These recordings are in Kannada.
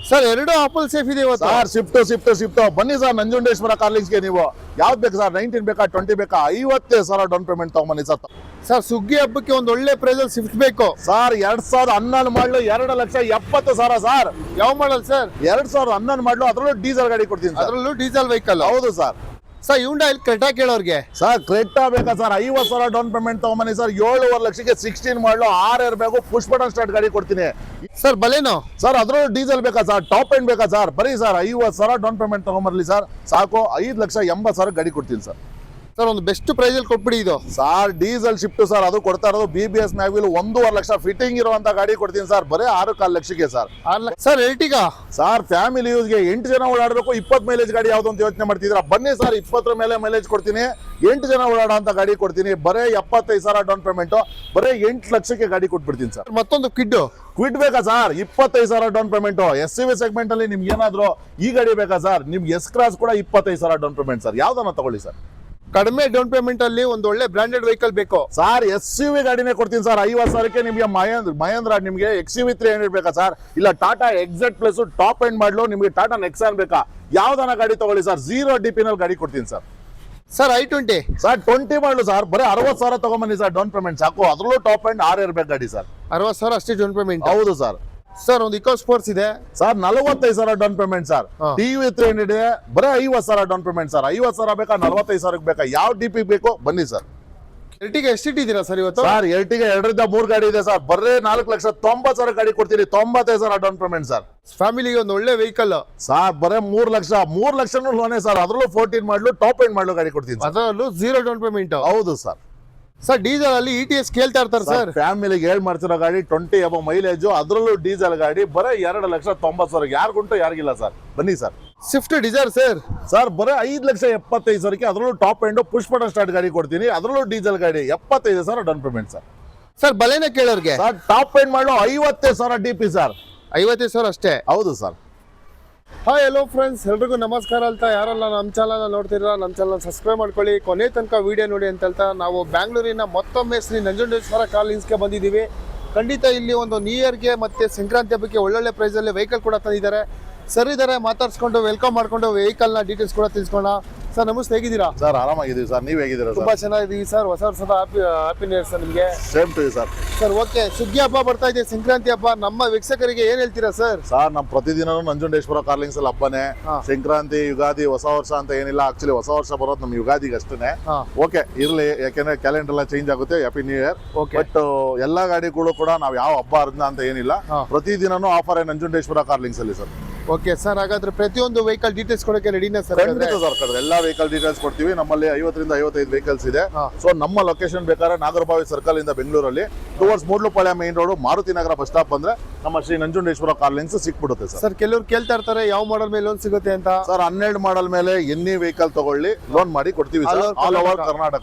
ಸರ್ ಎರಡು ಆಪಲ್ ಸೇಫ್ ಇದೆ ಇವತ್ತು. ಸರ್ ಶಿಫ್ಟ್ ಬನ್ನಿ ಸರ್ ನಂಜುಂಡೇಶ್ವರ ಕಾರ್ಲಿಂಗ್ಸ್ಗೆ. ನೀವು ಯಾವ್ದು ಬೇಕು ಸರ್? 19 ಬೇಕಾ 20 ಬೇಕಾ? 50,000 ಡೌನ್ ಪೇಮೆಂಟ್ ತಗೊಂಬನ್ನಿ ಸರ್. ಸರ್ ಸುಗ್ಗಿ ಹಬ್ಬಕ್ಕೆ ಒಂದು ಒಳ್ಳೆ ಪ್ರೈಸ್ ಅಲ್ಲಿ ಸ್ವಿಫ್ಟ್ ಬೇಕು ಸರ್. 2011 ಮಾಡಲು 2,70,000 ಸರ್. ಯಾವ ಮಾಡಲ್ ಸರ್? 2011 ಮಾಡಲು, ಅದರಲ್ಲೂ ಡೀಸೆಲ್ ಗಾಡಿ ಕೊಡ್ತೀನಿ ಸರ್. ಅದರಲ್ಲೂ ಡೀಸೆಲ್ ವೆಹಿಕಲ್. ಹೌದು ಸರ್. ಸರ್ ಹ್ಯುಂಡೈ ಕ್ರೆಟಾ ಕೇಳೋರ್ಗೆ ಸರ್ ಕ್ರೆಟಾ ಬೇಕಾ ಸರ್? 50,000 ಡೌನ್ ಪೇಮೆಂಟ್ ತಗೊಂಬನ್ನಿ ಸರ್. 7.5 ಲಕ್ಷಕ್ಕೆ 16 ಮಾಡಲು 6 air bag push button start ಗಾಡಿ ಕೊಡ್ತೀನಿ ಸರ್. ಬಲೇನೋ ಸರ್, ಅದ್ರಲ್ಲೂ ಡೀಸೆಲ್ ಬೇಕಾ ಸರ್? ಟಾಪ್ ಎಂಡ್ ಬೇಕಾ ಸರ್? ಬರೀ ಸರ್ 50,000 ಡೌನ್ ಪೇಮೆಂಟ್ ತಗೊಂಬರ್ಲಿ ಸರ್, ಸಾಕು. 5,80,000 ಗಾಡಿ ಕೊಡ್ತೀನಿ ಸರ್. ಸರ್ ಒಂದು ಬೆಸ್ಟ್ ಪ್ರೈಸ್ ಅಲ್ಲಿ ಕೊಟ್ಬಿಡಿ ಇದು. ಸರ್ ಡೀಸೆಲ್ ಶಿಫ್ಟ್ ಸರ್, ಅದು ಕೊಡ್ತಾ ಇರೋದು BBS ಮ್ಯಾಗ್ವಿಲ್ 1.5 ಲಕ್ಷ ಫಿಟ್ಟಿಂಗ್ ಇರುವಂತ ಗಾಡಿ ಕೊಡ್ತೀನಿ ಸರ್, ಬರೀ 6.25 ಲಕ್ಷಕ್ಕೆ sir. Sir Ertiga sir family ಯೂಸ್ಗೆ 8 ಜನ ಓಡಾಡಬೇಕು, 20 ಮೈಲೇಜ್ ಗಾಡಿ ಯಾವ್ದು ಅಂತ ಯೋಚನೆ ಮಾಡ್ತಿದ್ರ? ಬನ್ನಿ ಸರ್, 20 ಮೇಲೆ ಮೈಲೇಜ್ ಕೊಡ್ತೀನಿ, 8 ಜನ ಓಡಾಡೋ ಅಂತ ಗಾಡಿ ಕೊಡ್ತೀನಿ, ಬರೇ 75,000 ಡೌನ್ ಪೇಮೆಂಟ್, ಬರೇ 8 ಲಕ್ಷಕ್ಕೆ ಗಾಡಿ ಕೊಟ್ಬಿಡ್ತೀನಿ ಸರ್. ಮತ್ತೊಂದು ಕ್ವಿಡ್ ಬೇಕಾ sir? 25,000 down payment. SUV segment ಅಲ್ಲಿ ನಿಮ್ಗೆ ಏನಾದ್ರು ಈ ಗಾಡಿ ಬೇಕಾ ಸರ್? ನಿಮ್ಗೆ S ಕ್ರಾಸ್ ಕೂಡ 25,000 ಡೌನ್ ಪೇಮೆಂಟ್ ಸರ್. ಯಾವ್ದನ್ನ ತಗೊಳ್ಳಿ ಸರ್. ಕಡಿಮೆ ಡೌನ್ ಪೇಮೆಂಟ್ ಅಲ್ಲಿ ಒಂದು ಒಳ್ಳೆ ಬ್ರಾಂಡೆಡ್ ವೆಹಿಕಲ್ ಬೇಕು ಸರ್. SUV ಗಾಡಿನೇ ಕೊಡ್ತೀನಿ ಸರ್. 50,000ಕ್ಕೆ ನಿಮಗೆ ಮಹೇಂದ್ರ ನಿಮಗೆ XUV 300 ಬೇಕಾ ಸರ್? ಇಲ್ಲ Tata XZ plus top end ಮಾಡಲು ನಿಮಗೆ ಟಾಟಾ ನೆಕ್ಸಾನ್ ಬೇಕಾ? ಯಾವ್ದನ್ನ ಗಾಡಿ ತಗೊಳ್ಳಿ ಸರ್. 0 DP ನಲ್ಲಿ ಗಾಡಿ ಕೊಡ್ತೀನಿ ಸರ್. ಸರ್ i20 ಸರ್ 20 ಮಾಡಲು ಸರ್, ಬರೀ 60,000 ತಗೊಂಬನ್ನಿ ಸರ್, ಡೌನ್ ಪೇಮೆಂಟ್ ಸಾಕು. ಅದ್ರಲ್ಲೂ ಟಾಪ್ ಎಂಡ್ 6 ಏರ್ ಬ್ಯಾಗ್ ಗಾಡಿ ಸರ್. 60,000 ಅಷ್ಟೇ ಡೌನ್ ಪೇಮೆಂಟ್. ಹೌದು ಸರ್. ಸರ್ ಒಂದು ಇಕೋ ಸ್ಪೋರ್ಟ್ಸ್ ಇದೆ sir, 45,000 down payment sir. TV 300 ಇದೆ, ಬರೀ 50,000 ಡೌನ್ ಪೇಮೆಂಟ್ ಸರ್. 50,000 ಬೇಕಾ 45,000 ಬೇಕಾ? ಯಾವ DP ಬೇಕು ಬನ್ನಿ ಸರ್. ಎರ್ಟಿಗಾ ಎಷ್ಟು ಇಟ್ಟಿದ್ದೀರಾ ಸರ್ ಇವತ್ತು? ಸರ್ ಎರ್ಟಿಗಾ 2ರಿಂದ 3 ಗಾಡಿ ಇದೆ ಸರ್, ಬರೀ 4,90,000 ಗಾಡಿ ಕೊಡ್ತೀನಿ, 95,000 ಡೌನ್ ಪೇಮೆಂಟ್ ಸರ್. ಫ್ಯಾಮಿಲಿಗೆ ಒಂದು ಒಳ್ಳೆ ವೆಹಿಕಲ್ ಸರ್, ಬರೀ 3 ಲಕ್ಷ ಲೋನೇ ಸರ್. ಅದ್ರಲ್ಲೂ 14 ಮಾಡಲು ಟಾಪ್ ಎಂಡ್ ಮಾಡಲು ಗಾಡಿ ಕೊಡ್ತೀನಿ ಸರ್. ಅದರಲ್ಲೂ 0 ಡೌನ್ ಪೇಮೆಂಟ್. ಹೌದು ಸರ್. ಸರ್ ಡೀಸೆಲ್ ಅಲ್ಲಿ ETS ಕೇಳ್ತಾ ಇರ್ತಾರೆ ಸರ್. ಫ್ಯಾಮಿಲಿಗೆ ಹೇಳ್ ಮಾಡ್ತಿರೋ ಗಾಡಿ 20 ಅಬೋ ಮೈಲೇಜ್, ಅದರಲ್ಲೂ ಡೀಸೆಲ್ ಗಾಡಿ, ಬರೀ 2,90,000. ಯಾರಿಗುಂಟು ಯಾರಿಗಿಲ್ಲ ಸರ್, ಬನ್ನಿ ಸರ್. ಸ್ವಿಫ್ಟ್ ಡಿಸೈರ್ ಸರ್ ಬರೀ 5,75,000ಕ್ಕೆ ಅದರಲ್ಲೂ top end push button start ಗಾಡಿ ಕೊಡ್ತೀನಿ, ಅದರಲ್ಲೂ ಡೀಸೆಲ್ ಗಾಡಿ, 75,000 down payment sir. Sir Baleno ಕೇಳೋರ್ಗೆ ಸರ್ ಟಾಪ್ ಎಂಡ್ ಮಾಡಲು 50,000 DP ಸರ್. 55,000 ಅಷ್ಟೇ. ಹೌದು ಸರ್. ಹಾಯ್ ಹಲೋ ಫ್ರೆಂಡ್ಸ್, ಎಲ್ರಿಗೂ ನಮಸ್ಕಾರ. ಯಾರೆಲ್ಲ ನಮ್ಮ ಚಾನಲ್ ನೋಡ್ತಿರ, ನಮ್ಮ ಚಾನಲ್ ಸಬ್ಸ್ಕ್ರೈಬ್ ಮಾಡ್ಕೊಳ್ಳಿ, ಕೊನೆ ತನಕ ವಿಡಿಯೋ ನೋಡಿ ಅಂತ ಹೇಳ್ತಾ ನಾವು ಬ್ಯಾಂಗ್ಳೂರಿನ ಮತ್ತೊಮ್ಮೆ ಶ್ರೀ ನಂಜುಂಡೇಶ್ವರ ಕಾರ್ಲಿಂಗ್ಸ್ಗೆ ಬಂದಿದ್ದೀವಿ. ಖಂಡಿತ ಇಲ್ಲಿ ಒಂದು ನ್ಯೂ ಇಯರ್ಗೆ ಮತ್ತು ಸಂಕ್ರಾಂತಿ ಹಬ್ಬಕ್ಕೆ ಒಳ್ಳೊಳ್ಳೆ ಪ್ರೈಸಲ್ಲಿ ವೆಹಿಕಲ್ ಕೂಡ ತಂದಿದ್ದಾರೆ. ಸರ್ ಇದ್ದಾರೆ, ಮಾತಾಡ್ಸ್ಕೊಂಡು ವೆಲ್ಕಮ್ ಮಾಡ್ಕೊಂಡು ವೆಹಿಕಲ್ನ ಡೀಟೇಲ್ಸ್ ಕೂಡ ತಿಳಿಸ್ಕೋಣ. ಸರ್ ನಮಸ್ತೆ, ಹೇಗಿದ್ದೀರಾ? ಸರ್ ಆರಾಮಾಗಿದ್ದೀವಿ ಸರ್, ನೀವು ಹೇಗಿದ್ದೀರಾ? ತುಂಬಾ ಚೆನ್ನಾಗಿದ್ದೀವಿ ಸರ್. ಹೊಸ ವರ್ಷದ ಹ್ಯಾಪಿ ನ್ಯೂ ಇಯರ್ ಸರ್ ನಿಮಗೆ. Same to you sir. Sir okay, ಸುಗ್ಗಿ ಹಬ್ಬ ಬರ್ತಾ ಇದೆ, ಸಂಕ್ರಾಂತಿ ಹಬ್ಬ, ನಮ್ಮ ವೀಕ್ಷಕರಿಗೆ ಏನ್ ಹೇಳ್ತೀರಾ ಸರ್? ಸರ್ ನಮ್ಮ ಪ್ರತಿದಿನ ನಂಜುಂಡೇಶ್ವರ ಕಾರ್ಲಿಂಗ್ಸ್ ಅಲ್ಲಿ ಹಬ್ಬನೇ. ಸಂಕ್ರಾಂತಿ, ಯುಗಾದಿ, ಹೊಸ ವರ್ಷ ಅಂತ ಏನಿಲ್ಲ. ಆಕ್ಚುಲಿ ಹೊಸ ವರ್ಷ ಬರೋದು ನಮ್ಮ ಯುಗಾದಿಗೆ ಅಷ್ಟೇ. ಓಕೆ ಇರ್ಲಿ, ಯಾಕೆಂದ್ರೆ ಕ್ಯಾಲೆಂಡರ್ ಎಲ್ಲ ಚೇಂಜ್ ಆಗುತ್ತೆ. Happy new year. ಬಟ್ ಎಲ್ಲಾ ಗಾಡಿಗಳು ಕೂಡ ನಾವು ಯಾವ ಹಬ್ಬ ಅರ್ಧ ಅಂತ ಏನಿಲ್ಲ, ಪ್ರತಿದಿನನೂ ಆಫರ್ ನಂಜುಂಡೇಶ್ವರ ಕಾರ್ಲಿಂಗ್ಸ್ ಅಲ್ಲಿ ಸರ್. ಓಕೆ ಸರ್, ಹಾಗಾದ್ರೆ ಪ್ರತಿಯೊಂದು ವೆಹಿಕಲ್ ಡೀಟೇಲ್ಸ್ ಕೊಡೋಕೆ ರೆಡಿನಾ ಸರ್? ಖಂಡಿತ ಸರ್, ಎಲ್ಲಾ ವೆಹಿಕಲ್ ಡೀಟೇಲ್ಸ್ ಕೊಡ್ತೀವಿ. ನಮ್ಮಲ್ಲಿ 50ರಿಂದ 55 ವೆಹಿಕಲ್ಸ್ ಇದೆ. ಸೊ ನಮ್ಮ ಲೊಕೇಶನ್ ಬೇಕಾದ್ರೆ ನಾಗರಬಾವಿ ಸರ್ಕಲ್ ಇಂದ ಬೆಂಗಳೂರಲ್ಲಿ ಟುವರ್ಡ್ಸ್ ಮೂಡ್ಲುಪಾಳ್ಯ ಮೇನ್ ರೋಡ್, ಮಾರುತಿ ನಗರ ಬಸ್ ಸ್ಟಾಪ್ ಬಂದ್ರೆ ನಮ್ಮ ಶ್ರೀ ನಂಜುಂಡೇಶ್ವರ ಕಾರ್ಲಿಂಗ್ಸ್ ಸಿಕ್ಬಿಡುತ್ತೆ ಸರ್. ಸರ್ ಕೆಲವರು ಕೇಳ್ತಾ ಇರ್ತಾರೆ ಯಾವ ಮಾಡಲ್ ಮೇಲೆ ಲೋನ್ ಸಿಗುತ್ತೆ ಅಂತ. ಸರ್ 12 ಮಾಡಲ್ ಮೇಲೆ ಎನಿ ವೆಹಿಕಲ್ ತಗೊಳ್ಳಿ, ಲೋನ್ ಮಾಡಿ ಕೊಡ್ತೀವಿ ಸರ್. ಆಲ್ ಓವರ್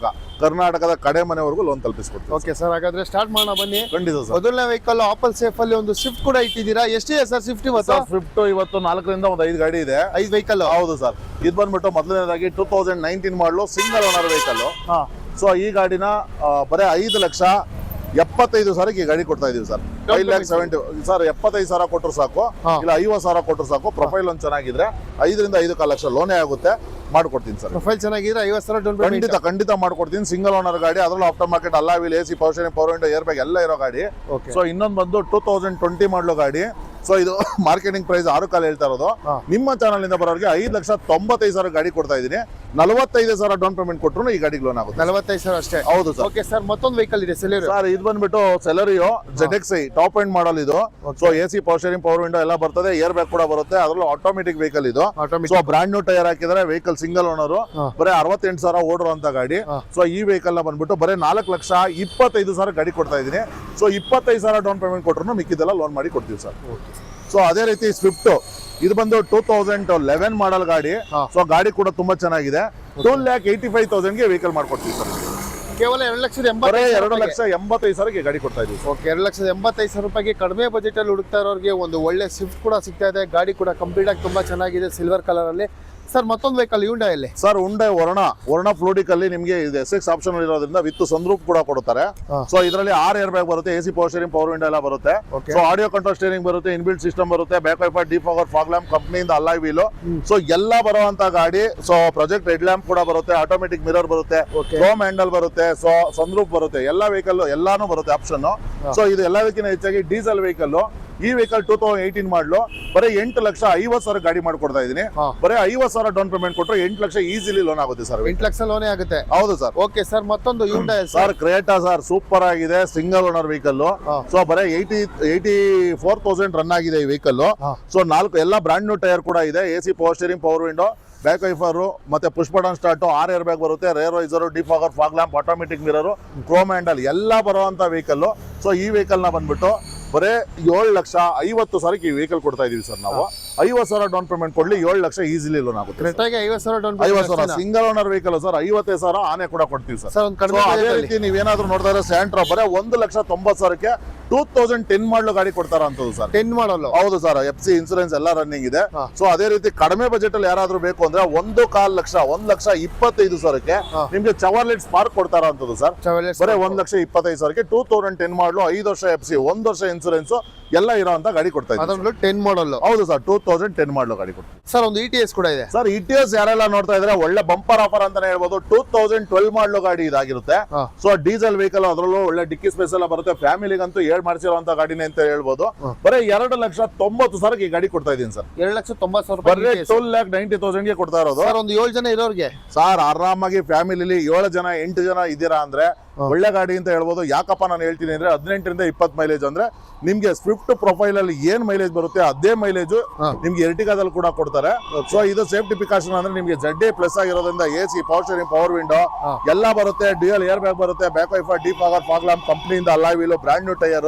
ಕರ್ನಾಟಕದ ಕಡೆ ಮನೆವರೆಗೂ ಲೋನ್ ತಲುಪಿಸ್ಕೊಡ್ತೀವಿ. ಓಕೆ ಸರ್, ಹಾಗಾದ್ರೆ ಸ್ಟಾರ್ಟ್ ಮಾಡೋಣ ಬನ್ನಿ. ಖಂಡಿತ ಸರ್. ಮೊದಲನೇ ವೆಹಿಕಲ್ ಆಪಲ್ ಸೇಫ್ ಅಲ್ಲಿ ಒಂದು ಸ್ವಿಫ್ಟ್ ಕೂಡ ಇಟ್ಟಿದ್ದೀರಾ. ಎಷ್ಟಿದೆ ಸರ್ ಸ್ವಿಫ್ಟ್ ಇವತ್ತು? ಸ್ವಿಫ್ಟ್ ಇವತ್ತು 4ರಿಂದ 5 ಗಾಡಿ ಇದೆ. 5 ವೆಹಿಕಲ್. ಹೌದು ಸರ್. ಇದು ಬಂದ್ಬಿಟ್ಟು ಮೊದಲನೇದಾಗಿ 2019 ಮಾಡಲು ಸಿಂಗಲ್ ಓನರ್ ವೆಹಿಕಲ್. ಸೊ ಈ ಗಾಡಿನ ಬರೀ 5,75,000 ಗಾಡಿ ಕೊಡ್ತಾ ಇದೀವಿ ಸರ್. 5,70,000 ಸರ್. 75,000 ಕೊಟ್ಟರು ಸಾಕು, ಇಲ್ಲ 50,000 ಕೊಟ್ಟರು ಸಾಕು. ಪ್ರೊಫೈಲ್ ಒಂದು ಚೆನ್ನಾಗಿದ್ರೆ 5ರಿಂದ 5.25 ಲಕ್ಷ ಲೋನೇ ಆಗುತ್ತೆ, ಮಾಡ್ಕೊಡ್ತೀನಿ ಸರ್. ಪ್ರೊಫೈಲ್ ಚೆನ್ನಾಗಿದ್ರೆ 50,000 ಡೌನ್ ಪೇಮೆಂಟ್. ಖಂಡಿತ ಮಾಡ್ಕೊಡ್ತೀನಿ. ಸಿಂಗಲ್ ಓನರ್ ಗಾಡಿ, ಅದರಲ್ಲೂ ಆಫ್ಟರ್ ಮಾರ್ಕೆಟ್ ಅಲ್ಲ wheel, AC power steering, power window, air bag ಎಲ್ಲ ಇರೋ ಗಾಡಿ. ಸೊ ಇನ್ನೊಂದು ಬಂದು 2020 ಮಾಡಲು ಗಾಡಿ. ಸೊ ಇದು ಮಾರ್ಕೆಟಿಂಗ್ ಪ್ರೈಸ್ 6 ಕಾಲ ಹೇಳ್ತಾ ಇರೋದು. ನಿಮ್ಮ ಚಾನಲ್ ಇಂದ ಬರೋರಿಗೆ 5,95,000 ಗಾಡಿ ಕೊಡ್ತಾ ಇದೀನಿ. 45,000 ಡೌನ್ ಪೇಮೆಂಟ್ ಕೊಟ್ಟರು ಈ ಗಾಡಿಗೆ ಲೋನ್ ಆಗುತ್ತೆ. 45,000 ಅಷ್ಟೇ. ಹೌದು ಸರ್. ಓಕೆ ಸರ್, ಮತ್ತೊಂದು ವೆಹಿಕಲ್ ಇದೆ ಸೆಲೆರಿಯೋ. ಸರ್ ಇದು ಬಂದ್ಬಿಟ್ಟು Celerio ZXi top end model ಇದು. So AC power steering, power window ಎಲ್ಲ ಬರ್ತದೆ, ಏರ್ ಬ್ಯಾಗ್ ಕೂಡ ಬರುತ್ತೆ. ಅದರಲ್ಲೂ ಆಟೋಮೆಟಿಕ್ ವೆಹಿಕಲ್ ಇದು. ಸೊ ಬ್ರಾಂಡ್ ನ್ಯೂ ಟೈರ್ ಹಾಕಿದ್ರೆ, ವೆಹಿಕಲ್ ಸಿಂಗಲ್ ಓನರ್, ಬರೀ 68,000 ಓಡಿರುವಂತ ಗಾಡಿ. ಸೊ ಈ ವೆಹಿಕಲ್ ನ ಬಂದ್ಬಿಟ್ಟು ಬರೀ 4,25,000 ಗಾಡಿ ಕೊಡ್ತಾ ಇದೀನಿ. ಸೊ 25,000 ಡೌನ್ ಪೇಮೆಂಟ್ ಕೊಟ್ಟರು ಮಿಕ್ಕಿದೆಲ್ಲ ಲೋನ್ ಮಾಡಿ ಕೊಡ್ತೀವಿ ಸರ್. ಸೊ ಅದೇ ರೀತಿ ಸ್ವಿಫ್ಟ್ ಇದು ಬಂದು 2011 ಮಾಡಲ್ ಗಾಡಿ. ಸೊ ಗಾಡಿ ಕೂಡ ತುಂಬಾ ಚೆನ್ನಾಗಿದೆ. 2,85,000 ವೆಹಿಕಲ್ ಮಾಡ್ಕೊಡ್ತೀವಿ ಸರ್. ಕೇವಲ 2,85,000 ಗಾಡಿ ಕೊಡ್ತಾ ಇದೀವಿ. ಓಕೆ, 2,85,000 ಕಡಿಮೆ ಬಜೆಟ್ ಅಲ್ಲಿ ಹುಡುಕ್ತಾ ಇರೋರಿಗೆ ಒಂದು ಒಳ್ಳೆ ಸ್ವಿಫ್ಟ್ ಕೂಡ ಸಿಗ್ತಾ ಇದೆ. ಗಾಡಿ ಕೂಡ ಕಂಪ್ಲೀಟ್ ಆಗಿ ತುಂಬಾ ಚೆನ್ನಾಗಿದೆ, ಸಿಲ್ವರ್ ಕಲರ್ ಅಲ್ಲಿ. ಸರ್ ಮತ್ತೊಂದು ವೆಹಿಕಲ್ ಯುಂಡಾಯಲ್ಲಿ ಸರ್ ಉಂಡೆ ವರ್ಣ ಫ್ಲೂಡಿಕ್ ಅಲ್ಲಿ ನಿಮಗೆ ಇದು ಎಸ್ ಆಪ್ಷನ್ ಇರೋದ್ರಿಂದ ವಿತ್ ಸನ್ರೂಫ್ ಕೂಡ ಕೊಡ್ತಾರೆ. ಸೊ ಇದರಲ್ಲಿ 6 ಏರ್ ಬ್ಯಾಗ್ ಬರುತ್ತೆ, AC power steering, power window ಎಲ್ಲ ಬರುತ್ತೆ. ಸೊ ಆಡಿಯೋ ಕಂಟ್ರೋಲ್ ಸ್ಟೀರಿಂಗ್ ಬರುತ್ತೆ, ಇನ್ಬಿಲ್ಟ್ ಸಿಸ್ಟಮ್ ಬರುತ್ತೆ, back wiper, defogger, fog lamp ಕಂಪನಿಯಿಂದ ಅಲಾಯ್ ವೀಲು. ಸೊ ಎಲ್ಲ ಬರುವಂತ ಗಾಡಿ. ಸೊ ಪ್ರೊಜೆಕ್ಟ್ ಹೆಡ್ ಲ್ಯಾಂಪ್ ಕೂಡ ಬರುತ್ತೆ, ಆಟೋಮೆಟಿಕ್ ಮಿರರ್ ಬರುತ್ತೆ, ಕ್ರೋಮ್ ಹ್ಯಾಂಡಲ್ ಬರುತ್ತೆ, ಸೊ ಸನ್ರೂಫ್ ಬರುತ್ತೆ, ಎಲ್ಲ ವೆಹಿಕಲ್ ಎಲ್ಲಾನು ಬರುತ್ತೆ ಆಪ್ಷನ್. ಸೊ ಇದು ಎಲ್ಲದಕ್ಕಿಂತ ಹೆಚ್ಚಾಗಿ ಡೀಸೆಲ್ ವೆಹಿಕಲ್. ಈ ವೆಹಿಕಲ್ 2018 ಮಾಡಲು ಬರೀ 8,50,000 ಗಾಡಿ ಮಾಡ್ಕೊಡ್ತಾ ಇದೀನಿ. ಬರೀ 50,000 ಡೌನ್ ಪೇಮೆಂಟ್ ಕೊಟ್ಟರೆ 8 ಲಕ್ಷ ಈಸಿಲಿ ಲೋನ್ ಆಗುತ್ತೆ ಸರ್. 8 ಲಕ್ಷ ಲೋನೇ ಆಗುತ್ತೆ. ಹೌದು ಸರ್. ಓಕೆ ಸರ್, ಮತ್ತೊಂದು Hyundai sir Creta sir super ಆಗಿದೆ, ಸಿಂಗಲ್ ಓನರ್ ವೆಹಿಕಲ್. ಸೊ ಬರೀ 84,000 ರನ್ ಆಗಿದೆ ಈ ವೆಹಿಕಲ್. ಸೊ 4 ಎಲ್ಲ ಬ್ರಾಂಡ್ ನ್ಯೂ ಟೈರ್ ಕೂಡ ಇದೆ, AC power steering, power window, back wiper ಮತ್ತೆ push button start, 6 air bag ಬರುತ್ತೆ, rear visor, defogger, fog lamp, automatic mirror, chrome handle ಎಲ್ಲ ಬರುವಂತ ವೆಹಿಕಲ್. ಸೊ ಈ ವೆಹಿಕಲ್ ನ ಬಂದ್ಬಿಟ್ಟು ಬರೇ 7,50,000 ಈ ವೆಹಿಕಲ್ ಕೊಡ್ತಾ ಇದೀವಿ ಸರ್ ನಾವು. 50,000 ಡೌನ್ ಪೇಮೆಂಟ್ ಕೊಡ್ಲಿ 7 ಲಕ್ಷ ಈಸಿಲಿ ಲೋನ್ ಆಗುತ್ತೆ. 50,000 down 50,000 single owner vehicle sir. 55,000 ಆನೆ ಕೂಡ ಕೊಡ್ತೀವಿ ಸರ್. ಅದೇ ರೀತಿ ನೀವೇನಾದ್ರೂ ನೋಡ್ತಾ ಇದ್ರೆ ಸ್ಯಾಂಟ್ರಾ ಬರೇ 1,90,000ಕ್ಕೆ 2010 ಮಾಡಲು ಗಾಡಿ ಕೊಡ್ತಾರ ಅಂತದ್ದು ಸರ್. 10 ಮಾಡಲು. ಹೌದು ಸರ್, FC ಇನ್ಸೂರೆನ್ಸ್ ಎಲ್ಲ ರನ್ನಿಂಗ್ ಇದೆ. ಸೊ ಅದೇ ರೀತಿ ಕಡಿಮೆ ಬಜೆಟ್ ಅಲ್ಲಿ ಯಾರಾದ್ರೂ ಬೇಕು ಅಂದ್ರೆ 1,25,000 1,25,000ಕ್ಕೆ ನಿಮ್ಗೆ ಚವರ್ಲೆಟ್ ಸ್ಪಾರ್ಕ್ ಕೊಡ್ತಾರ ಅಂತದ್ದು ಸರ್. ಬರೇ 1,25,000ಕ್ಕೆ 2010 ಮಾಡಲು, 5 ವರ್ಷ FC, 1 ವರ್ಷ ಇನ್ಸೂರೆನ್ಸ್ ಎಲ್ಲ ಇರೋಂತ ಗಾಡಿ ಕೊಡ್ತಾ ಇದ್ದೀವಿ. 10 ಮಾಡಲ್. ಹೌದು ಸರ್, 2010 ಮಾಡಲು ಗಾಡಿ ಕೊಡ್ತೀವಿ ಸರ್. ಒಂದು ETS ಕೂಡ ಇದೆ ಸರ್. ETS ಯಾರೆಲ್ಲ ನೋಡ್ತಾ ಇದ್ರೆ ಒಳ್ಳೆ ಬಂಪರ್ ಆಫರ್ ಅಂತಾನೆ ಹೇಳ್ಬೋದು. 2012 ಮಾಡಲು ಗಾಡಿ ಇದಾಗಿರುತ್ತೆ. ಸೊ ಡೀಸೆಲ್ ವೆಹಿಕಲ್, ಅದರಲ್ಲೂ ಒಳ್ಳೆ ಡಿಕ್ಕಿ ಸ್ಪೇಸ್ ಎಲ್ಲ ಬರುತ್ತೆ, ಫ್ಯಾಮಿಲಿಗಂತೂ ಮಾಡಿಸಿರುವಂತ ಗಾಡಿನೇ ಅಂತ ಹೇಳ್ಬೋದು. ಬರೀ 2,90,000 ಈ ಗಾಡಿ ಕೊಡ್ತಾ ಇದೀನಿ ಸರ್. 2,90,000 ಬರೀ 2,90,000 ಕೊಡ್ತಾ ಇರೋದು ಸರ್. ಒಂದು 7 ಜನ ಇರೋರಿಗೆ ಸರ್ ಆರಾಮಾಗಿ ಫ್ಯಾಮಿಲಿಲಿ 7 ಜನ 8 ಜನ ಇದ್ದೀರಾ ಅಂದ್ರೆ ಒಳ್ಳೆ ಗಾಡಿ ಅಂತ ಹೇಳ್ಬೋದು. ಯಾಕಪ್ಪ ನಾನು ಹೇಳ್ತೀನಿ ಅಂದ್ರೆ 18ರಿಂದ 20 ಮೈಲೇಜ್ ಅಂದ್ರೆ ನಿಮ್ಗೆ ಸ್ವಿಫ್ಟ್ ಪ್ರೊಫೈಲ್ ಅಲ್ಲಿ ಏನ್ ಮೈಲೇಜ್ ಬರುತ್ತೆ ಅದೇ ಮೈಲೇಜ್ ನಿಮ್ಗೆ ಎರ್ಟಿಗಾದಲ್ಲಿ ಕೂಡ ಕೊಡ್ತಾರೆ. ಸೊ ಇದು ಸೇಫ್ಟಿ ಪ್ರಿಕಾಷನ್ ಅಂದ್ರೆ ನಿಮ್ಗೆ ZA ಪ್ಲಸ್ ಆಗಿರೋದ್ರಿಂದ AC power steering, power window ಎಲ್ಲ ಬರುತ್ತೆ, ಡ್ಯೂಯಲ್ ಏರ್ ಬ್ಯಾಗ್ ಬರುತ್ತೆ, back wiper, defogger, fog lamp ಕಂಪನಿಯಿಂದ alloy wheel, brand new tyre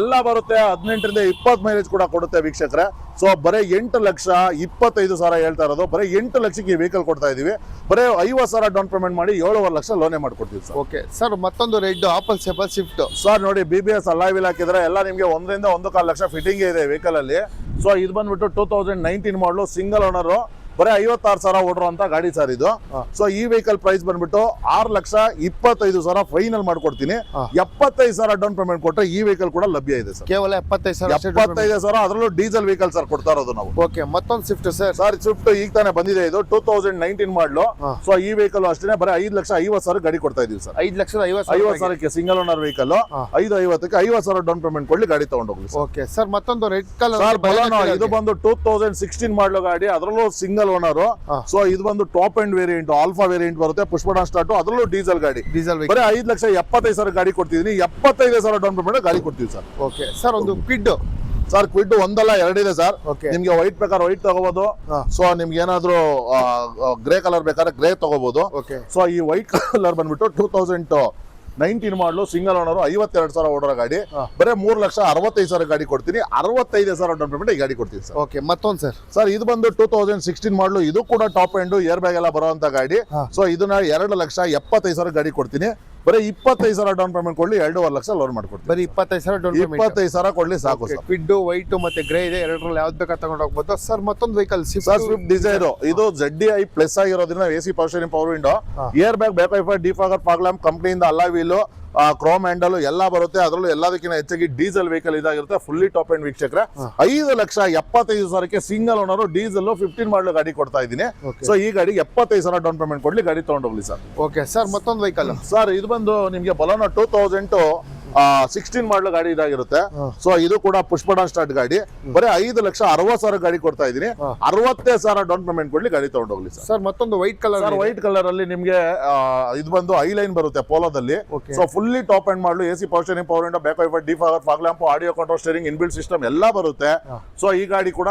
ಎಲ್ಲ ಬರುತ್ತೆ. 18ರಿಂದ 20 ಮೈಲೇಜ್ ಕೂಡ ಕೊಡುತ್ತೆ ವೀಕ್ಷಕರೇ. ಸೊ ಬರೀ 8,25,000 ಹೇಳ್ತಾ ಇರೋದು. ಬರೀ 8 ಲಕ್ಷಕ್ಕೆ ಈ ವೆಹಿಕಲ್ ಕೊಡ್ತಾ ಇದೀವಿ. ಬರೀ 50,000 ಡೌನ್ ಪೇಮೆಂಟ್ ಮಾಡಿ 7.5 ಲಕ್ಷ ಲೋನೇ ಮಾಡ್ಕೊಡ್ತೀವಿ ಸರ್. ಓಕೆ ಸರ್, ಮತ್ತೊಂದು ರೆಡ್ ಆಪಲ್ ಸೇಪಲ್ ಸ್ವಿಫ್ಟ್ ಸರ್. ನೋಡಿ BBS ಅಲಾಯ್ ವೀಲ್ ಹಾಕಿದ್ರೆ ಎಲ್ಲ ನಿಮ್ಗೆ 1ರಿಂದ 1.25 ಲಕ್ಷ ಫಿಟ್ಟಿಂಗ್ ಇದೆ ವೆಹಿಕಲ್ ಅಲ್ಲಿ. ಸೊ ಇದು ಬಂದ್ಬಿಟ್ಟು 2019 ಮಾಡಲು, ಸಿಂಗಲ್ ಓನರ್, ಬರೀ 56,000 ಓಡಿರುವಂತ ಗಾಡಿ ಸರ್ ಇದು. ಸೊ ಈ ವೆಹಿಕಲ್ ಪ್ರೈಸ್ ಬಂದ್ಬಿಟ್ಟು 6,25,000 ಫೈನಲ್ ಮಾಡ್ಕೊಡ್ತೀನಿ. 75,000 ಡೌನ್ ಪೇಮೆಂಟ್ ಕೊಟ್ಟರೆ ಈ ವೆಹಿಕಲ್ ಕೂಡ ಲಭ್ಯ ಇದೆ ಸರ್. ಕೇವಲ 75,000. ಅದರಲ್ಲೂ ಡೀಸೆಲ್ ವೆಹಿಕಲ್ ಸರ್ ಕೊಡ್ತಾ ಇರೋದು ನಾವು. ಓಕೆ, ಮತ್ತೊಂದು ಸ್ವಿಫ್ಟ್ ಸರ್. ಸ್ವಿಫ್ಟ್ ಈಗ ತಾನೇ ಬಂದಿದೆ, ಇದು 2019 ಮಾಡಲು. ಸೊ ಈ ವೆಹಿಕಲ್ ಅಷ್ಟೇ ಬರೀ 5,50,000 ಗಾಡಿ ಕೊಡ್ತಾ ಇದೀವಿ ಸರ್. 5,50,000 single owner vehicle. 5,50,000ಕ್ಕೆ 50,000 ಡೌನ್ ಪೇಮೆಂಟ್ ಕೊಡ್ಲಿ ಗಾಡಿ ತಗೊಂಡೋಗ್ಲಿ. ಓಕೆ ಸರ್, ಮತ್ತೊಂದು ರೆಡ್ ಕಲರ್ ಇದು ಬಂದು 2016 ಮಾಡಲು ಗಾಡಿ, ಅದರಲ್ಲೂ ಸಿಂಗಲ್ ಓನರ್. ಸೊ ಇದು ಬಂದು top end variant, alpha variant ಬರುತ್ತೆ, ಪುಷ್ ಬಟನ್ ಸ್ಟಾರ್ಟ್, ಅದರಲ್ಲೂ ಡೀಸೆಲ್ ಗಾಡಿ. ಬರೀ 5,75,000 ಗಾಡಿ ಕೊಡ್ತಿದೀನಿ. 75,000 ಡೌನ್ ಪೇಮೆಂಟ್ ಗಾಡಿ ಕೊಡ್ತೀವಿ ಸರ್. ಓಕೆ ಸರ್, ಒಂದು ಕ್ವಿಡ್ ಸರ್. ಕ್ವಿಡ್ ಒಂದಲ್ಲ 2 ಇದೆ ಸರ್. ನಿಮ್ಗೆ ವೈಟ್ ಬೇಕಾದ್ರೆ ವೈಟ್ ತಗೋಬಹುದು. ಸೊ ನಿಮ್ಗೆ ಏನಾದ್ರು ಗ್ರೇ ಕಲರ್ ಬೇಕಾದ್ರೆ ಗ್ರೇ ತಗೋಬಹುದು. ಸೊ ಈ ವೈಟ್ ಕಲರ್ ಬಂದ್ಬಿಟ್ಟು 2019 ಮಾಡಲು, ಸಿಂಗಲ್ ಓನರ್, 52,000 ಓಡೋ ಗಾಡಿ. ಬರೀ 3,65,000 ಗಾಡಿ ಕೊಡ್ತೀನಿ. 65,000 ಡೌನ್ ಪೇಮೆಂಟ್ ಈ ಗಾಡಿ ಕೊಡ್ತೀನಿ ಸರ್. ಓಕೆ, ಮತ್ತೊಂದು ಸರ್ ಇದು ಬಂದು 2016 ಮಾಡಲು, ಇದು ಕೂಡ ಟಾಪ್ ಎಂಡ್ ಏರ್ ಬ್ಯಾಗ್ ಎಲ್ಲ ಬರುವಂತ ಗಾಡಿ. ಸೊ ಇದನ್ನ 2,75,000 ಗಾಡಿ ಕೊಡ್ತೀನಿ. ಬರೀ 25,000 ಡೌನ್ ಪೇಮೆಂಟ್ ಕೊಡ್ಲಿ 2.5 ಲಕ್ಷ ಲೋನ್ ಮಾಡ್ಕೊಡ್ತೀನಿ. ಬರೀ 25,000 ಡೌನ್ ಪೇಮೆಂಟ್. 25,000 ಕೊಡ್ಲಿ ಸಾಕು ಸರ್. ಕ್ವಿಡ್ ವೈಟ್ ಮತ್ತೆ ಗ್ರೇ ಇದೆ, ಎರಡರಲ್ಲಿ ಯಾವ್ದು ಬೇಕಾ ತಗೊಂಡು ಹೋಗ್ಬೋದು ಸರ್. ಮತ್ತೊಂದು ವೆಹಿಕಲ್ ಸ್ವಿಫ್ಟ್ ಡಿಸೈರ್, ಇದು ZDI ಪ್ಲಸ್ ಆಗಿರೋದ್ರಿಂದ AC power steering, power window, air bag, back wiper, defogger, fog lamp ಕಂಪನಿಯಿಂದ ಅಲಾಯ್ ವೀಲ್, ಕ್ರೋಮ್ ಹ್ಯಾಂಡಲ್ ಎಲ್ಲ ಬರುತ್ತೆ. ಅದರಲ್ಲೂ ಎಲ್ಲದಕ್ಕಿಂತ ಹೆಚ್ಚಾಗಿ ಡೀಸೆಲ್ ವೆಹಿಕಲ್ ಇದಾಗಿರುತ್ತೆ. ಫುಲ್ಲಿ ಟಾಪ್ ಎಂಡ್ ವೀಕ್ಷಕರೇ. 5,75,000ಕ್ಕೆ ಸಿಂಗಲ್ ಓನರ್, ಡೀಸೆಲ್ 15 ಮಾಡಲು ಗಾಡಿ ಕೊಡ್ತಾ ಇದ್ದೀನಿ. ಸೊ ಈ ಗಾಡಿ 75,000 ಡೌನ್ ಪೇಮೆಂಟ್ ಕೊಡ್ಲಿ ಗಾಡಿ ತಗೊಂಡೋಗ್ಲಿ ಸರ್. ಓಕೆ ಸರ್, ಮತ್ತೊಂದು ವೆಹಿಕಲ್ ಸರ್. ಇದು ಬಂದು ನಿಮ್ಗೆ ಬಲೋನಾ 2016 ಮಾಡಲು ಗಾಡಿ ಇದಾಗಿರುತ್ತೆ. ಸೊ ಇದು ಕೂಡ ಪುಷ್ ಬಟನ್ ಸ್ಟಾರ್ಟ್ ಗಾಡಿ. ಬರೀ 5,60,000 ಗಾಡಿ ಕೊಡ್ತಾ ಇದೀನಿ. 60,000 ಡೌನ್ ಪೇಮೆಂಟ್ ಕೊಡ್ಲಿ ಗಾಡಿ ತಗೊಂಡೋಗ್ಲಿ ಸರ್. ಸರ್ ಮತ್ತೊಂದು ವೈಟ್ ಕಲರ್. ವೈಟ್ ಕಲರ್ ಅಲ್ಲಿ ನಿಮ್ಗೆ ಇದು ಬಂದು ಐಲೈನ್ ಬರುತ್ತೆ ಪೋಲೋದಲ್ಲಿ. ಸೊ ಫುಲ್ಲಿ ಟಾಪ್ ಎಂಡ್ ಮಾಡಲು, AC power steering, power window, back wiper, defogger, fog lamp, audio control steering, inbuilt system ಎಲ್ಲ ಬರುತ್ತೆ. ಸೊ ಈ ಗಾಡಿ ಕೂಡ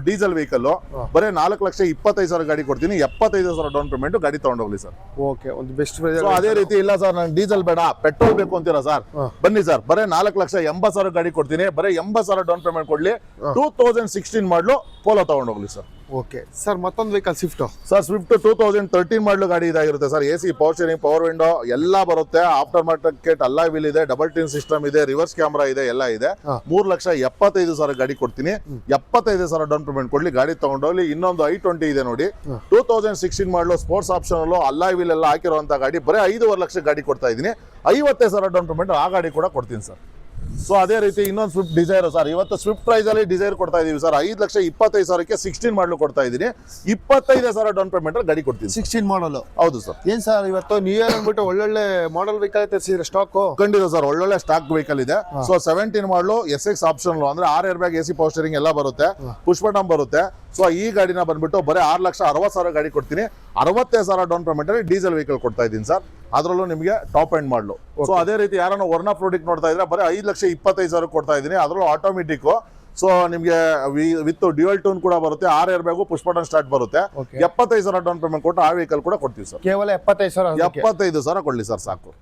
ಡೀಸೆಲ್ ವೆಹಿಕಲ್. ಬರೀ 4,25,000 ಗಾಡಿ ಕೊಡ್ತೀನಿ. 75,000 ಡೌನ್ ಪೇಮೆಂಟ್ ಗಾಡಿ ತಗೊಂಡೋಗ್ಲಿ ಸರ್. ಓಕೆ, ಒಂದು ಬೆಸ್ಟ್. ಅದೇ ರೀತಿ ಇಲ್ಲ ಸರ್, ನಾನು ಡೀಸೆಲ್ ಬೇಡ ಪೆಟ್ರೋಲ್ ಬೇಕು ಅಂತೀರಾ ಸರ್, ಬನ್ನಿ ಸರ್. ಬರೀ 4,80,000 ಗಾಡಿ ಕೊಡ್ತೀನಿ. ಬರೀ 80,000 ಡೌನ್ ಪೇಮೆಂಟ್ ಕೊಡ್ಲಿ. 2016 ಮಾಡಲು ಪೋಲೋ ತಗೊಂಡೋಗ್ಲಿ ಸರ್. ಓಕೆ ಸರ್, ಮತ್ತೊಂದು ವೆಹಿಕಲ್ ಸ್ವಿಫ್ಟ್. ಸರ್ ಸ್ವಿಫ್ಟ್ 2013 ಮಾಡಲು ಗಾಡಿ ಇದಾಗಿರುತ್ತೆ sir. A C, power steering, power window ಎಲ್ಲ ಬರುತ್ತೆ. ಆಫ್ಟರ್ ಮಾರ್ಕೆಟ್ ಅಲ್ಲ ವೀಲ್ ಇದೆ, ಡಬಲ್ ಟಿನ್ ಸಿಸ್ಟಮ್ ಇದೆ, ರಿವರ್ಸ್ ಕ್ಯಾಮ್ರಾ ಇದೆ, ಎಲ್ಲ ಇದೆ. 3,75,000 ಗಾಡಿ ಕೊಡ್ತೀನಿ. 75,000 ಡೌನ್ ಪೇಮೆಂಟ್ ಕೊಡ್ಲಿ, ಗಾಡಿ ತಗೊಂಡೋಗ್ಲಿ. ಇನ್ನೊಂದು i20 ಇದೆ ನೋಡಿ, 2016 ಮಾಡಲು, ಸ್ಪೋರ್ಟ್ಸ್ ಆಪ್ಷನ್ ಅಲ್ಲ ವೀಲ್ ಎಲ್ಲ ಹಾಕಿರುವಂತ ಗಾಡಿ. ಬರೀ 5.5 ಲಕ್ಷ ಗಾಡಿ ಕೊಡ್ತಾ ಇದೀನಿ. 55,000 ಡೌನ್ ಪೇಮೆಂಟ್ ಆ ಗಾಡಿ ಕೂಡ ಕೊಡ್ತೀನಿ ಸರ್. ಸೊ ಅದೇ ರೀತಿ ಇನ್ನೊಂದು ಸ್ವಿಫ್ಟ್ ಡಿಸೈರ್ ಸರ್. ಇವತ್ತು ಸ್ವಿಫ್ಟ್ ಪ್ರೈಸ್ ಅಲ್ಲಿ ಡಿಸೈರ್ ಕೊಡ್ತಾ ಇದೀವಿ ಸರ್. 5,25,000ಕ್ಕೆ 16 ಮಾಡಲು ಕೊಡ್ತಾ ಇದೀನಿ. 25,000 ಡೌನ್ ಪೇಮೆಂಟ್ ಅಲ್ಲಿ ಗಾಡಿ ಕೊಡ್ತೀನಿ. 16 ಮಾಡಲ್. ಹೌದು ಸರ್. ಏನ್ ಸರ್ ಇವತ್ತು ನ್ಯೂ ಇಯರ್ ಅಂದ್ಬಿಟ್ಟು ಒಳ್ಳೊಳ್ಳೆ ಮಾಡಲ್ ವೆಹಿಕಲ್ ತರಿಸಿದ್ರೆ ಸ್ಟಾಕ್? ಖಂಡಿತ ಸರ್, ಒಳ್ಳೊಳ್ಳೆ ಸ್ಟಾಕ್ ವೆಹಿಕಲ್ ಇದೆ. ಸೊ 17 ಮಾಡಲು SX ಆಪ್ಷನ್ ಅಂದ್ರೆ 6 air bag, AC power steering ಎಲ್ಲ ಬರುತ್ತೆ, ಪುಷ್ ಬಟನ್ ಬರುತ್ತೆ. ಸೊ ಈ ಗಾಡಿನ ಬಂದ್ಬಿಟ್ಟು ಬರೀ 6,60,000 ಗಾಡಿ ಕೊಡ್ತೀನಿ. 65,000 ಡೌನ್ ಪೇಮೆಂಟ್ ಅಲ್ಲಿ ಡೀಸೆಲ್ ವೆಹಿಕಲ್ ಕೊಡ್ತಾ ಇದ್ದೀನಿ ಸರ್. ಅದರಲ್ಲೂ ನಿಮಗೆ ಟಾಪ್ ಎಂಡ್ ಮಾಡಲು. ಸೊ ಅದೇ ರೀತಿ ಯಾರನ್ನ ವರ್ಣ ಪ್ರಾಡಕ್ಟ್ ನೋಡ್ತಾ ಇದ್ರೆ ಬರೀ 5,25,000 ಕೊಡ್ತಾ ಇದ್ದೀನಿ. ಅದರಲ್ಲೂ ಆಟೋಮೆಟಿಕ್. ಸೊ ನಿಮಗೆ ವಿತ್ ಡ್ಯೂಯಲ್ ಟೂನ್ ಕೂಡ ಬರುತ್ತೆ, 6 air bag, push button start ಬರುತ್ತೆ. 75,000 ಡೌನ್ ಪೇಮೆಂಟ್ ಕೊಟ್ಟು ಆ ವೆಹಿಕಲ್ ಕೂಡ ಕೊಡ್ತೀವಿ ಸರ್. ಕೇವಲ 75,000. 75,000 ಕೊಡ್ಲಿ ಸರ್, ಸಾಕು.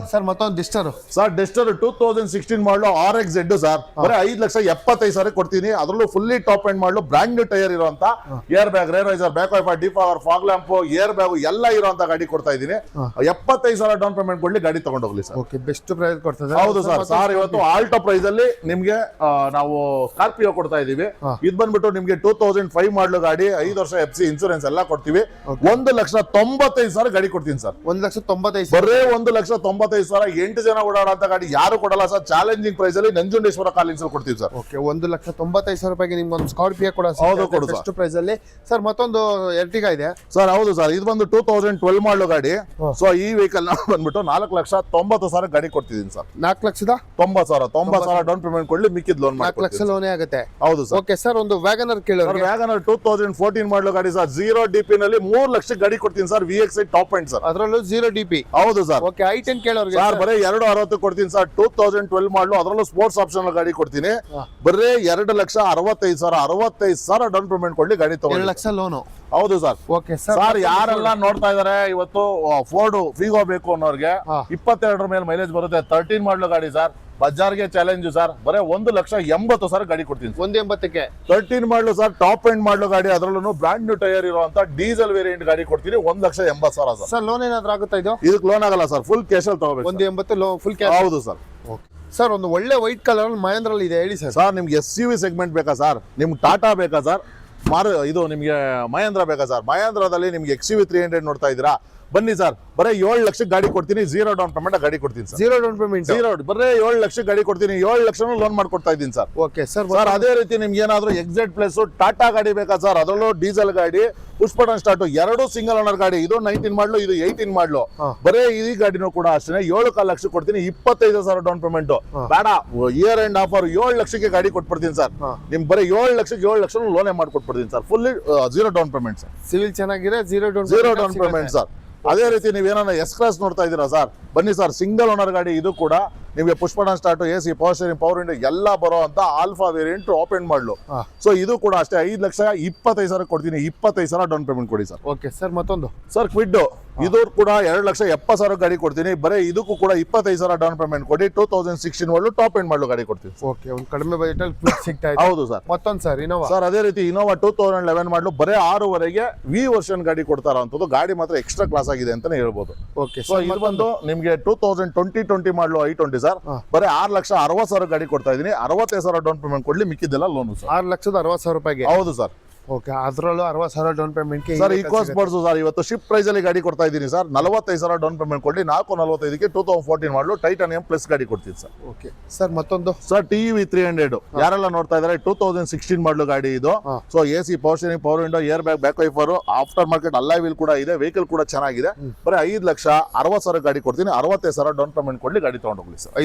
ಸರ್ ಮತ್ತೊಂದು ಡಿಸ್ಟರ್. ಸರ್ ಡೆಸ್ಟರ್ 2016 ಮಾಡಲು RXZ ಸರ್. ಬರೀ 5,70,000 ಕೊಡ್ತೀನಿ. ಅದರಲ್ಲೂ fully top end model, brand new tyre ಇರುವಂತ, air bag, rear visor, back wiper, defogger, fog lamp, air bag ಎಲ್ಲ ಇರುವಂತ ಗಾಡಿ ಕೊಡ್ತಾ ಇದ್ದೀನಿ. 75,000 ಡೌನ್ ಪೇಮೆಂಟ್ ಕೊಡ್ಲಿ, ಗಾಡಿ ತಗೊಂಡೋಗ್ಲಿ ಸರ್. ಓಕೆ, ಬೆಸ್ಟ್ ಪ್ರೈಸ್ ಕೊಡ್ತದೆ. ಹೌದು ಸರ್. ಇವತ್ತು ಆಲ್ಟೋ ಪ್ರೈಸ್ ಅಲ್ಲಿ ನಿಮ್ಗೆ ನಾವು ಸ್ಕಾರ್ಪಿಯೋ ಕೊಡ್ತಾ ಇದೀವಿ. ಇದು ಬಂದ್ಬಿಟ್ಟು ನಿಮ್ಗೆ 2005 ಮಾಡಲು ಗಾಡಿ, 5 ವರ್ಷ FC ಇನ್ಸೂರೆನ್ಸ್ ಎಲ್ಲ ಕೊಡ್ತೀವಿ. 1,95,000 ಗಾಡಿ ಕೊಡ್ತೀನಿ ಸರ್. 1,95,000. ಬರೇ 1,95,000. 8 ಜನ ಓಡಾಡೋ ಗಾಡಿ ಯಾರು ಕೊಡಲ್ಲ ಸರ್. ಚಾಲೆಂಜಿಂಗ್ ಪ್ರೈಸ್ ಅಲ್ಲಿ ನಂಜುಂಡೇಶ್ವರ ಕಾಲಿನ್ಸ್ ಕೊಡ್ತೀವಿ ಸರ್. ಓಕೆ, 1,95,000 ರೂಪಾಯಿಗೆ ನಿಮ್ಗೆ ಒಂದು ಸ್ಕಾರ್ಪಿಯೋ ಕೂಡ ಹೌದು, ಕೊಡು ಬೆಸ್ಟ್ ಪ್ರೈಸ್ ಅಲ್ಲಿ. ಸರ್ ಮತ್ತೊಂದು ಎರ್ಟಿಗಾ ಇದೆ ಸರ್. ಹೌದು ಸರ್, ಇದು ಬಂದು 2012 ಮಾಡಲು ಗಾಡಿ. ಸೊ ಈ ವೆಹಿಕಲ್ ಬಂದ್ಬಿಟ್ಟು 4,90,000 ಗಾಡಿ ಕೊಡ್ತಿದ್ದೀನಿ ಸರ್. 4,90,000. 90,000 ಡೌನ್ ಪೇಮೆಂಟ್ ಕೊಡ್ಲಿ, ಮಿಕ್ಕಿದ್ ಲೋನ್ 4 ಲಕ್ಷ ಲೋನೇ ಆಗುತ್ತೆ. ಹೌದು ಸರ್. ಓಕೆ ಸರ್, ಒಂದು ವ್ಯಾಗನರ್ ಕೇಳೋರು. ವ್ಯಾಗನರ್ 2014 ಮಾಡಲು ಗಾಡಿ ಸರ್. 0 DP ನಲ್ಲಿ 3 ಲಕ್ಷ ಗಾಡಿ ಕೊಡ್ತೀನಿ sir. VXI top end sir. ಅದರಲ್ಲೂ 0 DP. ಹೌದು ಸರ್. ಓಕೆ, i10 ಕೇಳೋರಿಗೆ ಸರ್ ಬರೀ 260 ಕೊಡ್ತೀನಿ ಸರ್. 2012 ಮಾಡಲು, ಅದರಲ್ಲೂ ಸ್ಪೋರ್ಟ್ಸ್ ಆಪ್ಷನ್ ಗಾಡಿ ಕೊಡ್ತೀನಿ. ಬರೀ 2,65,000. 65,000 ಡೌನ್ ಪೇಮೆಂಟ್ ಕೊಡ್ಲಿ, ಗಾಡಿ ತಗೊಂಡು 2 ಲಕ್ಷ ಲೋನು. ಹೌದು ಸರ್. ಓಕೆ ಸರ್, ಯಾರೆಲ್ಲ ನೋಡ್ತಾ ಇದಾರೆ ಇವತ್ತು ಫೋರ್ಡ್ ಫಿಗೋ ಬೇಕು ಅನ್ನೋರ್ಗೆ, 22 ಮೇಲೆ ಮೈಲೇಜ್ ಬರುತ್ತೆ, 13 ಮಾಡಲು ಗಾಡಿ ಸರ್. ಬಜಾರ್ಗೆ challenge sir. ಬರೀ 1,80,000 ಗಾಡಿ ಕೊಡ್ತೀನಿ. 1,80,000ಕ್ಕೆ 13 ಮಾಡಲು ಸರ್. ಟಾಪ್ ಎಂಡ್ ಮಾಡಲು ಗಾಡಿ, ಅದರಲ್ಲೂ ಬ್ರಾಂಡ್ ನ್ಯೂ ಟೈರ್ ಇರುವಂತ ಡೀಸೆಲ್ ವೇರಿಯಂಟ್ ಗಾಡಿ ಕೊಡ್ತೀನಿ. 1,80,000 ಸರ್. ಸರ್ ಲೋನ್ ಏನಾದ್ರು ಆಗುತ್ತಾ ಇದು? ಇದಕ್ಕೆ ಲೋನ್ ಆಗಲ್ಲ ಸರ್, ಫುಲ್ ಕ್ಯಾಶ್ ಅಲ್ಲಿ ತಗೋಬೇಕು. 1,80,000 ಲೋನ್ ಫುಲ್ ಕ್ಯಾಶ್. ಹೌದು ಸರ್. ಸರ್ ಒಂದು ಒಳ್ಳೆ ವೈಟ್ ಕಲರ್ ಮಹೇಂದ್ರಲ್ಲಿ ಇದೆ, ಹೇಳಿ ಸರ್. ಸರ್ ನಿಮ್ಗೆ SUV ಸೆಗ್ಮೆಂಟ್ ಬೇಕಾ ಸರ್? ನಿಮ್ಗೆ ಟಾಟಾ ಬೇಕಾ ಸರ್? ಇದು ನಿಮ್ಗೆ ಮಹೇಂದ್ರ ಬೇಕಾ ಸರ್? ಮಹೇಂದ್ರದಲ್ಲಿ ನಿಮ್ಗೆ XUV 300 ನೋಡ್ತಾ ಇದ್ದೀರಾ? ಬನ್ನಿ ಸರ್, ಬರೀ 7 ಲಕ್ಷಕ್ಕೆ ಗಾಡಿ ಕೊಡ್ತೀನಿ. 0 ಡೌನ್ ಪೇಮೆಂಟ್ ಗಾಡಿ ಕೊಡ್ತೀನಿ ಸರ್. 0 down payment. ಬರೀ 7 ಲಕ್ಷಕ್ಕೆ ಗಾಡಿ ಕೊಡ್ತೀನಿ. 7 ಲಕ್ಷ ಲೋನ್ ಮಾಡ್ಕೊಡ್ತಾ ಇದ್ದೀನಿ ಸರ್. Okay sir. ಸರ್ ಅದೇ ರೀತಿ ನಿಮ್ಗೆ ಏನಾದ್ರು XZ ಪ್ಲಸ್ ಟಾಟಾ ಗಾಡಿ ಬೇಕಾ ಸರ್? ಅದರಲ್ಲೂ ಡೀಸೆಲ್ ಗಾಡಿ, push button start, 2 single owner ಗಾಡಿ. ಇದು 19 ಮಾಡಲು, ಇದು 18 ಮಾಡಲು. ಬರೀ ಈ ಗಾಡಿನೂ ಕೂಡ ಅಷ್ಟೇ 7.5 ಲಕ್ಷ ಕೊಡ್ತೀನಿ. 25,000 ಡೌನ್ ಪೇಮೆಂಟ್. ಬೇಡ, ಇಯರ್ ಎಂಡ್ ಆಫರ್ 7 ಲಕ್ಷಕ್ಕೆ ಗಾಡಿ ಕೊಟ್ಬಿಡ್ತೀನಿ ಸರ್. ನಿಮ್ ಬರೀ 7 ಲಕ್ಷ ಲೋನೇ ಮಾಡ್ಕೊಟ್ಬಿಡ್ತೀನಿ sir. Fully 0 down payment sir. CIBIL ಚೆನ್ನಾಗಿದೆ, 0 ಡೌನ್ ಪೇಮೆಂಟ್ ಸರ್. ಅದೇ ರೀತಿ ನೀವೇನ S ಕ್ಲಾಸ್ ನೋಡ್ತಾ ಇದ್ದೀರಾ ಸರ್? ಬನ್ನಿ ಸರ್, ಸಿಂಗಲ್ ಓನರ್ ಗಾಡಿ. ಇದು ಕೂಡ ನಿಮಗೆ push button start, AC power steering, power window ಎಲ್ಲ ಬರೋ ಅಂತ ಆಲ್ಫಾ ವೇರಿಯಂಟ್ ಓಪನ್ ಮಾಡಲು. ಸೊ ಇದು ಕೂಡ ಅಷ್ಟೇ 5,25,000 ಕೊಡ್ತೀನಿ. 25,000 ಡೌನ್ ಪೇಮೆಂಟ್ ಕೊಡಿ ಸರ್. ಓಕೆ ಸರ್, ಮತ್ತೊಂದು ಸರ್ ಕ್ವಿಡ್. ಇದು ಕೂಡ 2,70,000 ಗಾಡಿ ಕೊಡ್ತೀನಿ. ಬರೀ ಇದಕ್ಕೂ ಕೂಡ 25,000 ಡೌನ್ ಪೇಮೆಂಟ್ ಕೊಡಿ. 2016 ಮಾಡಲು ಟಾಪ್ ಎಂಡ್ ಮಾಡಲು ಗಾಡಿ ಕೊಡ್ತೀನಿ. ಓಕೆ, ಒಂದು ಕಡಿಮೆ ಬಜೆಟ್ ಅಲ್ಲಿ ಕ್ವಿಡ್ ಸಿಗ್ತಾ ಇದೆ. ಹೌದು ಸರ್. ಮತ್ತೊಂದು ಸರ್ ಇನೋವಾ. ಸರ್ ಅದೇ ರೀತಿ ಇನೋವಾ 2011 ಮಾಡಲು ಬರೀ 6ವರೆಗೆ V ವರ್ಷನ್ ಗಾಡಿ ಕೊಡ್ತಾರ ಅಂತದ್ದು. ಗಾಡಿ ಮಾತ್ರ ಎಕ್ಸ್ಟ್ರಾ ಕ್ಲಾಸ್ ಆಗಿದೆ ಅಂತಾನೆ ಹೇಳ್ಬೋದು. ಓಕೆ, ಸೊ ಇದು ಬಂದು ನಿಮ್ಗೆ 2020 ಮಾಡಲು i20 ಸರ್. ಬರೀ 6,60,000 ಗಾಡಿ ಕೊಡ್ತಾ ಇದೀನಿ. 65,000 ಡೌನ್ ಪೇಮೆಂಟ್ ಕೊಡ್ಲಿ, ಮಿಕ್ಕಿದ್ದೆಲ್ಲ ಲೋನ್ ಸರ್. 6,60,000 ರೂಪಾಯಿಗೆ. ಹೌದು ಸರ್. ಓಕೆ, ಅದರಲ್ಲೂ 60,000 down payment. Sir eco sports sir ಇವತ್ತು ಶಿಪ್ ಪ್ರೈಸ್ ಅಲ್ಲಿ ಗಾಡಿ ಕೊಡ್ತಾ ಇದ್ದೀನಿ ಸರ್. 45,000 ಡೌನ್ ಪೇಮೆಂಟ್ ಕೊಡ್ಲಿ. 445ಕ್ಕೆ 2014 ಮಾಡಲು ಟೈಟಾನಿಯಂ ಪ್ಲಸ್ ಗಾಡಿ ಕೊಡ್ತೀನಿ ಸರ್. ಓಕೆ ಸರ್, ಮತ್ತೊಂದು ಸರ್ TEV 300 ಯಾರೆಲ್ಲ ನೋಡ್ತಾ ಇದಾರೆ, 2016 ಮಾಡಲು ಗಾಡಿ ಇದು. So AC power steering, power window, air bag, back wiper, after market ಅಲ್ಲ ವೀಲ್ ಕೂಡ ಇದೆ. ವೆಹಿಕಲ್ ಕೂಡ ಚೆನ್ನಾಗಿದೆ. ಬರೀ 5,60,000 ಗಾಡಿ ಕೊಡ್ತೀನಿ. 65,000 ಡೌನ್ ಪೇಮೆಂಟ್ ಕೊಡ್ಲಿ, ಗಾಡಿ ತಗೊಂಡೋಗ್ಲಿ ಸರ್.